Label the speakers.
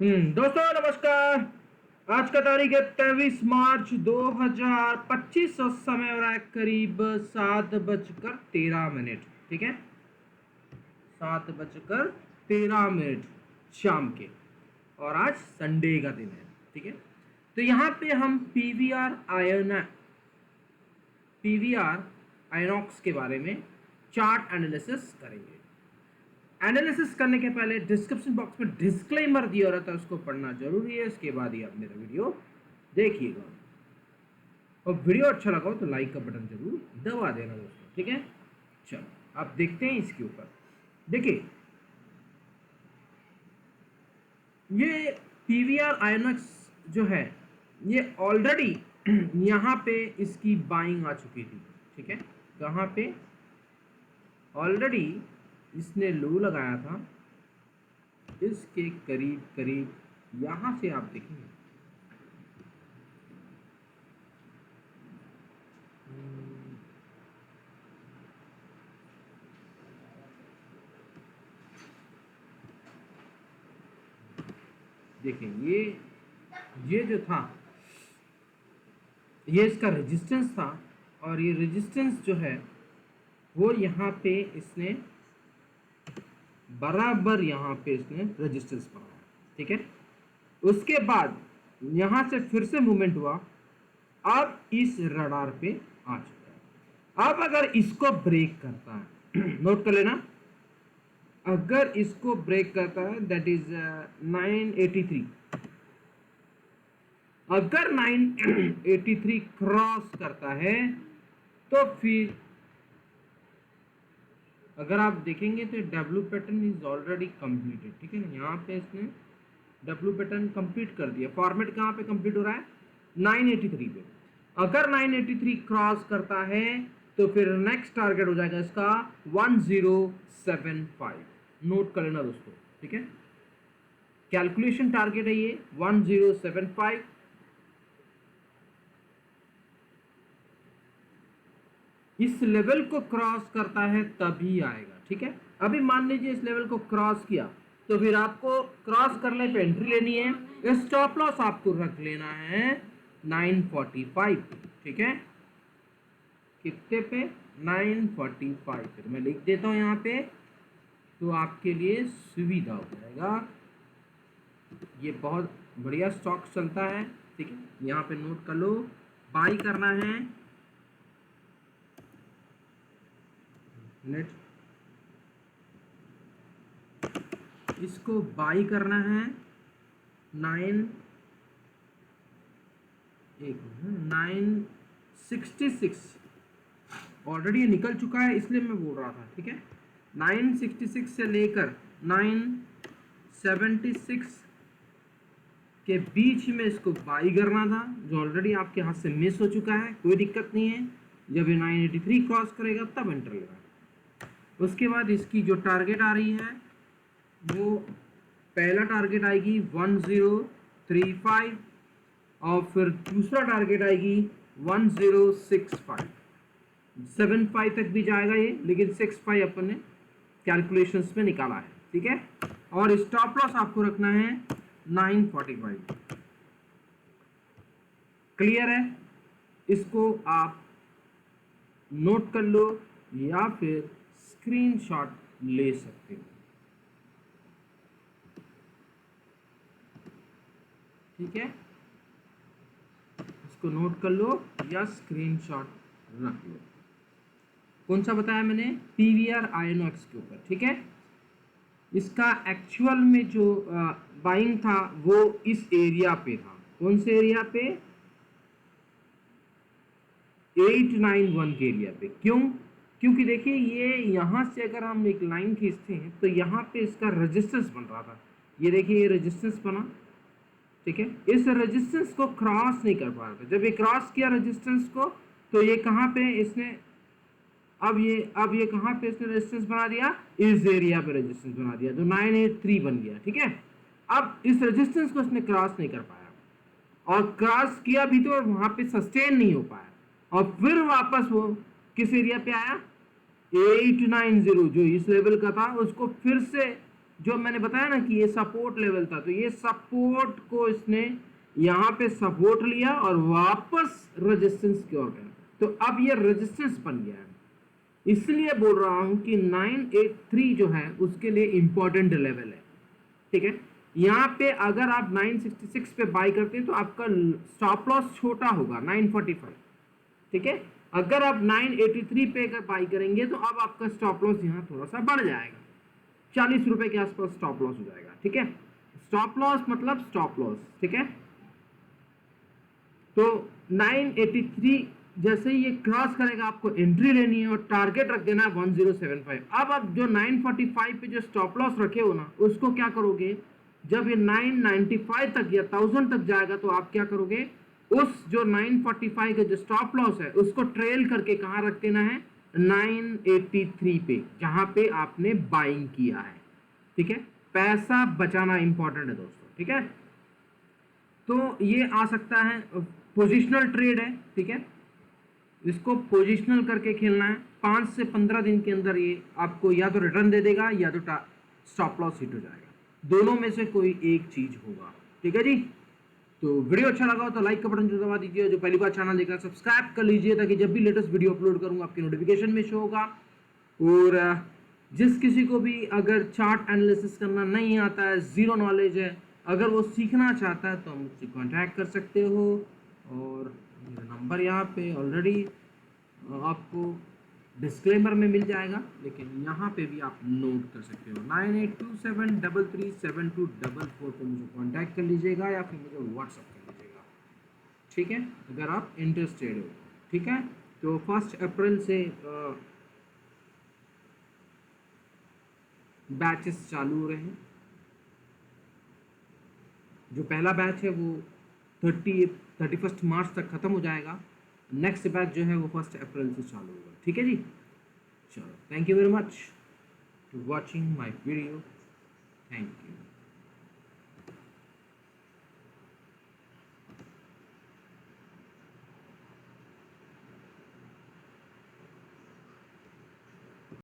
Speaker 1: दोस्तों नमस्कार। आज का तारीख है 23 मार्च 2025 और समय हो रहा है करीब 7:13। ठीक है, 7:13 शाम के। और आज संडे का दिन है। ठीक है, तो यहाँ पे हम पीवीआर आयनॉक्स के बारे में चार्ट एनालिसिस करेंगे। एनालिसिस करने के पहले डिस्क्रिप्शन बॉक्स में डिस्क्लेमर दिया रहता है, उसको पढ़ना जरूरी है। इसके बाद ही आप मेरा वीडियो देखिएगा। और वीडियो अच्छा लगा हो तो लाइक का बटन जरूर दबा देना दोस्तों। ठीक है, चलो आप देखते हैं इसके ऊपर। देखिए, ये पीवीआर आयनॉक्स जो है ये ऑलरेडी यहाँ पे इसकी बाइंग आ चुकी थी। ठीक है, कहाँ पे ऑलरेडी इसने लो लगाया था, इसके करीब करीब यहां से आप देखेंगे। देखें, ये जो था ये इसका रेजिस्टेंस था, और ये रेजिस्टेंस जो है वो यहाँ पे इसने बराबर यहाँ पे इसने रेजिस्टेंस बनाया। ठीक है, उसके बाद यहाँ से फिर से मूवमेंट हुआ, अब इस रडार पे आ चुका है। अब अगर इसको ब्रेक करता है नोट कर लेना, अगर इसको ब्रेक करता है दैट इज 983, अगर 983 क्रॉस करता है तो फिर अगर आप देखेंगे तो W pattern is already completed. ठीक है ना, यहाँ पे इसने डब्ल्यू पैटर्न कंप्लीट कर दिया। फॉर्मेट कहाँ पे कंप्लीट हो रहा है? 983 पे। अगर 983 क्रॉस करता है तो फिर नेक्स्ट टारगेट हो जाएगा इसका 1075। नोट कर लेना दोस्तों। ठीक है, कैलकुलेशन टारगेट है ये 1075। इस लेवल को क्रॉस करता है तभी आएगा। ठीक है, अभी मान लीजिए इस लेवल को क्रॉस किया तो फिर आपको क्रॉस करने पे एंट्री लेनी है। स्टॉप लॉस आपको रख लेना है 945। ठीक है, कितने पे? 945 पे। मैं लिख देता हूं यहाँ पे तो आपके लिए सुविधा हो जाएगा। ये बहुत बढ़िया स्टॉक चलता है। ठीक है, यहाँ पे नोट कर लो, बाई करना है नेट, इसको बाई करना है 966। ऑलरेडी ये निकल चुका है इसलिए मैं बोल रहा था। ठीक है, 966 से लेकर 976 के बीच में इसको बाई करना था, जो ऑलरेडी आपके हाथ से मिस हो चुका है। कोई दिक्कत नहीं है, जब ये 983 क्रॉस करेगा तब एंटर लेगा। उसके बाद इसकी जो टारगेट आ रही है वो पहला टारगेट आएगी 1035 और फिर दूसरा टारगेट आएगी 1065। 75 तक भी जाएगा ये, लेकिन 65 अपन ने कैलकुलेशंस में निकाला है। ठीक है, और स्टॉप लॉस आपको रखना है 945। क्लियर है? इसको आप नोट कर लो या फिर स्क्रीनशॉट ले सकते हो। ठीक है, इसको नोट कर लो या स्क्रीनशॉट रख लो। कौन सा बताया मैंने? पीवीआर आयनॉक्स के ऊपर। ठीक है, इसका एक्चुअल में जो बाइंग था वो इस एरिया पे था। कौन से एरिया पे? 891 के एरिया पे। क्यों? क्योंकि देखिए, ये यहाँ से अगर हम एक लाइन खींचते हैं तो यहाँ पे इसका रेजिस्टेंस बन रहा था। ये देखिए, ये रेजिस्टेंस बना। ठीक है, इस रेजिस्टेंस को क्रॉस नहीं कर पा रहा था। जब ये क्रॉस किया रेजिस्टेंस को तो ये कहाँ पे इसने अब ये कहाँ पे इसने रेजिस्टेंस बना दिया? इस एरिया पे रेजिस्टेंस बना दिया, तो 983 बन गया। ठीक है, अब इस रेजिस्टेंस को इसने क्रॉस नहीं कर पाया, और क्रॉस किया भी तो वहां पे सस्टेन नहीं हो पाया, और फिर वापस वो किस एरिया पे आया? 890, जो इस लेवल का था उसको फिर से जो मैंने बताया ना कि ये सपोर्ट लेवल था, तो ये सपोर्ट को इसने यहाँ पे सपोर्ट लिया और वापस रेजिस्टेंस की ओर गया, तो अब ये रेजिस्टेंस बन गया है। इसलिए बोल रहा हूं कि 983 जो है उसके लिए इंपॉर्टेंट लेवल है, ठीक है। यहाँ पे अगर आप 966 पे बाई करते हैं तो आपका स्टॉप लॉस छोटा होगा 945, ठीक है। अगर आप 983 पे अगर बाई करेंगे तो अब आपका स्टॉप लॉस यहाँ थोड़ा सा बढ़ जाएगा, 40 रुपए के आसपास स्टॉप लॉस हो जाएगा, ठीक है। स्टॉप लॉस मतलब स्टॉप लॉस, ठीक है। तो 983 जैसे ही ये क्रॉस करेगा आपको एंट्री लेनी है और टारगेट रख देना है 1075। अब आप जो 945 पे जो स्टॉप लॉस रखे हो ना, उसको क्या करोगे, जब ये 995 तक या 1000 तक जाएगा तो आप क्या करोगे, उस जो 945 का जो स्टॉप लॉस है उसको ट्रेल करके कहां रख देना है, 983 पे, जहां पे आपने बाइंग किया है, ठीक है। पैसा बचाना इंपॉर्टेंट है दोस्तों, ठीक है। तो ये आ सकता है पोजिशनल ट्रेड है, ठीक है। इसको पोजिशनल करके खेलना है, 5 से 15 दिन के अंदर ये आपको या तो रिटर्न दे देगा या तो स्टॉप लॉस हिट हो जाएगा, दोनों में से कोई एक चीज होगा, ठीक है जी। तो वीडियो अच्छा लगा हो तो लाइक का बटन जो दबा दीजिए, जो पहली बार चैनल देखा सब्सक्राइब कर लीजिए ताकि जब भी लेटेस्ट वीडियो अपलोड करूंगा आपकी नोटिफिकेशन में शो होगा। और जिस किसी को भी अगर चार्ट एनालिसिस करना नहीं आता है, जीरो नॉलेज है, अगर वो सीखना चाहता है तो मुझसे कांटेक्ट कर सकते हो। और मेरा नंबर यहाँ पे ऑलरेडी आपको डिस्क्लेमर में मिल जाएगा, लेकिन यहाँ पे भी आप नोट कर सकते हो, 9827337244 पे मुझे कांटेक्ट कर लीजिएगा या फिर मुझे व्हाट्सअप कर लीजिएगा, ठीक है, अगर आप इंटरेस्टेड हो, ठीक है। तो 1 अप्रैल से बैचेस चालू हो रहे हैं। जो पहला बैच है वो 31 मार्च तक ख़त्म हो जाएगा, नेक्स्ट बैच जो है वो 1 अप्रैल से चालू होगा, ठीक है जी। चलो, thank you very much to watching my video, thank you.